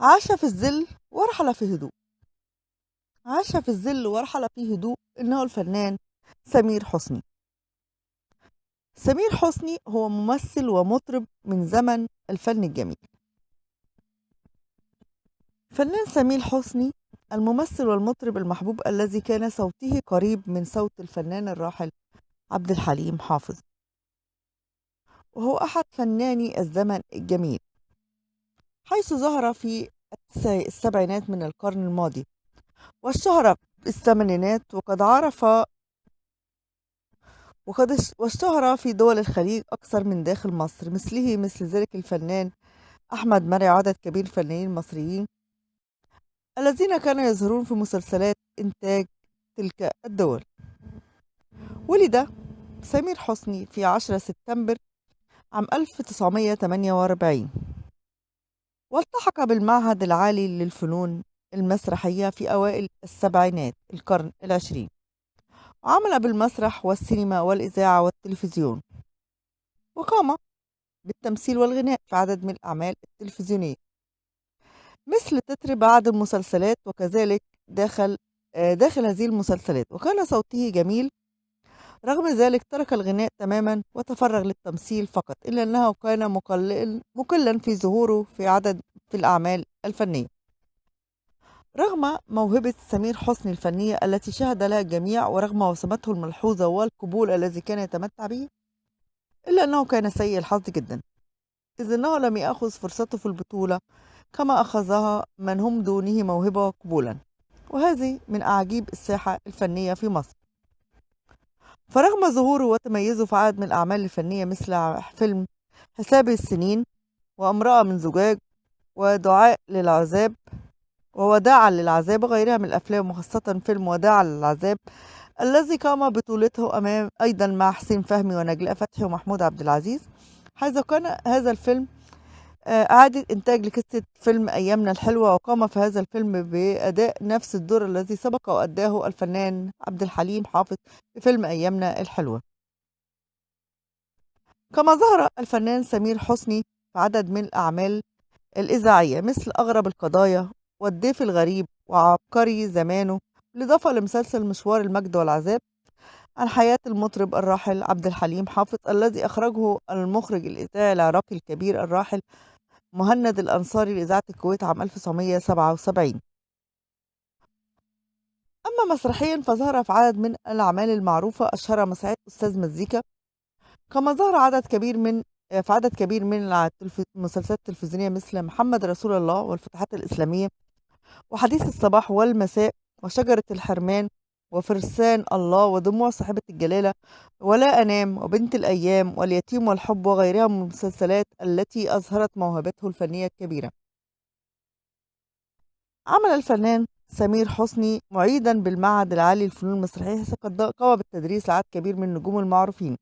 عاش في الظل ورحل في هدوء. عاش في الظل ورحل في هدوء إنه الفنان سمير حسني. سمير حسني هو ممثل ومطرب من زمن الفن الجميل. فنان سمير حسني الممثل والمطرب المحبوب الذي كان صوته قريب من صوت الفنان الراحل عبد الحليم حافظ، وهو أحد فناني الزمن الجميل، حيث ظهر في السبعينات من القرن الماضي واشتهر في الثمانينات، واشتهر في دول الخليج أكثر من داخل مصر، مثل ذلك الفنان أحمد مرعي وعدد كبير من الفنانين المصريين الذين كانوا يظهرون في مسلسلات إنتاج تلك الدول. ولد سمير حسني في 10 سبتمبر عام 1948، والتحق بالمعهد العالي للفنون المسرحية في أوائل السبعينات القرن العشرين، وعمل بالمسرح والسينما والإذاعة والتلفزيون، وقام بالتمثيل والغناء في عدد من الأعمال التلفزيونية مثل تتر بعض المسلسلات، وكذلك داخل هذه المسلسلات، وكان صوته جميل. رغم ذلك ترك الغناء تماما وتفرغ للتمثيل فقط، إلا أنه كان مقلا في ظهوره في الأعمال الفنية. رغم موهبة سمير حسني الفنية التي شهد لها الجميع، ورغم وسمته الملحوظة والقبول الذي كان يتمتع به، إلا أنه كان سيء الحظ جدا، إذ أنه لم يأخذ فرصته في البطولة كما أخذها من هم دونه موهبة وقبولا، وهذه من أعاجيب الساحة الفنية في مصر. فرغم ظهوره وتميزه في عدد من الأعمال الفنية مثل فيلم حساب السنين، وامرأة من زجاج، ودعاء للعذاب، ووداعا للعذاب، وغيرها من الأفلام، وخاصة فيلم وداعا للعذاب الذي قام بطولته أيضا مع حسين فهمي ونجلاء فتحي ومحمود عبد العزيز، حيث كان هذا الفيلم إعادة إنتاج لقصة فيلم أيامنا الحلوة، وقام في هذا الفيلم بأداء نفس الدور الذي سبق وأداه الفنان عبد الحليم حافظ في فيلم أيامنا الحلوة. كما ظهر الفنان سمير حسني في عدد من الأعمال الإذاعية مثل أغرب القضايا، والضيف الغريب، وعبقري زمانه، بالإضافة لمسلسل مشوار المجد والعذاب عن حياة المطرب الراحل عبد الحليم حافظ، الذي أخرجه المخرج الإذاعي العراقي الكبير الراحل مهند الأنصاري لإذاعة الكويت عام 1977. أما مسرحيا فظهر في عدد من الأعمال المعروفة، أشهرها مسرحية أستاذ مزيكا. كما ظهر في عدد كبير من المسلسلات التلفزيونية مثل محمد رسول الله، والفتوحات الإسلامية، وحديث الصباح والمساء، وشجرة الحرمان، وفرسان الله، ودموع صاحبة الجلالة، ولا أنام، وبنت الأيام، واليتيم، والحب، وغيرها من المسلسلات التي أظهرت موهبته الفنية الكبيرة. عمل الفنان سمير حسني معيدا بالمعهد العالي للفنون المسرحية، حيث قام بالتدريس لعدد كبير من النجوم المعروفين.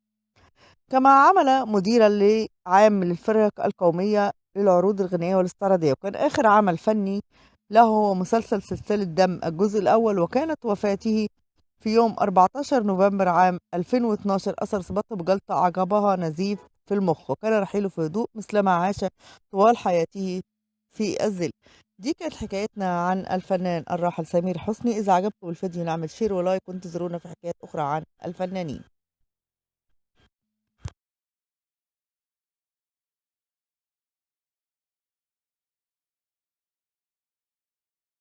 كما عمل مديرا لعام للفرق القومية للعروض الغنائية والاستعراضية، وكان آخر عمل فني له هو مسلسل سلسلة دم الجزء الأول، وكانت وفاته في يوم 14 نوفمبر عام 2012 أثر إصابته بجلطة أعجبها نزيف في المخ، وكان رحيله في هدوء مثلما عاش طوال حياته في الظل. دي كانت حكايتنا عن الفنان الراحل سمير حسني. إذا عجبكم الفيديو نعمل شير ولايك، وانتظرونا في حكايات أخرى عن الفنانين.